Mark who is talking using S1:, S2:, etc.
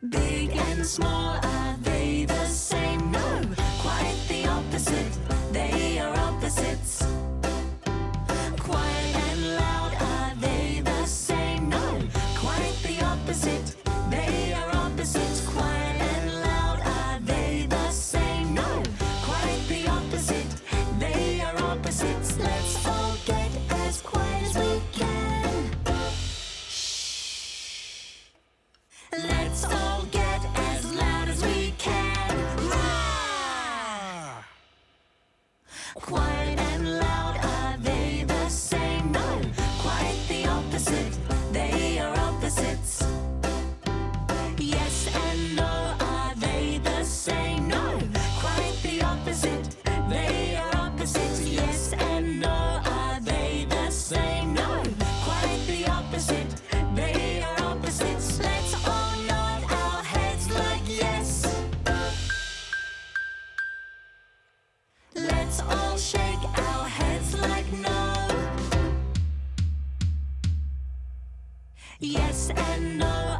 S1: Big and small, are they the same? No, quite the opposite. They are opposites. Quiet and loud, are they the same? No, quite the opposite. They are opposites. Quiet and loud, are they the same? No, quite the opposite. They are opposites. Let's all get as quiet as we can. Shh. Let's all get as loud as we can. Roar! Quiet and loud, are they the same? No, quite the opposite. They are opposites. Yes and no, are they the same? No, quite the opposite. They are opposites. Yes and no, are they the same? No, quite the opposite. They are opposites. Let's all nod our heads like yes. Let's all shake our heads like no. Yes and no,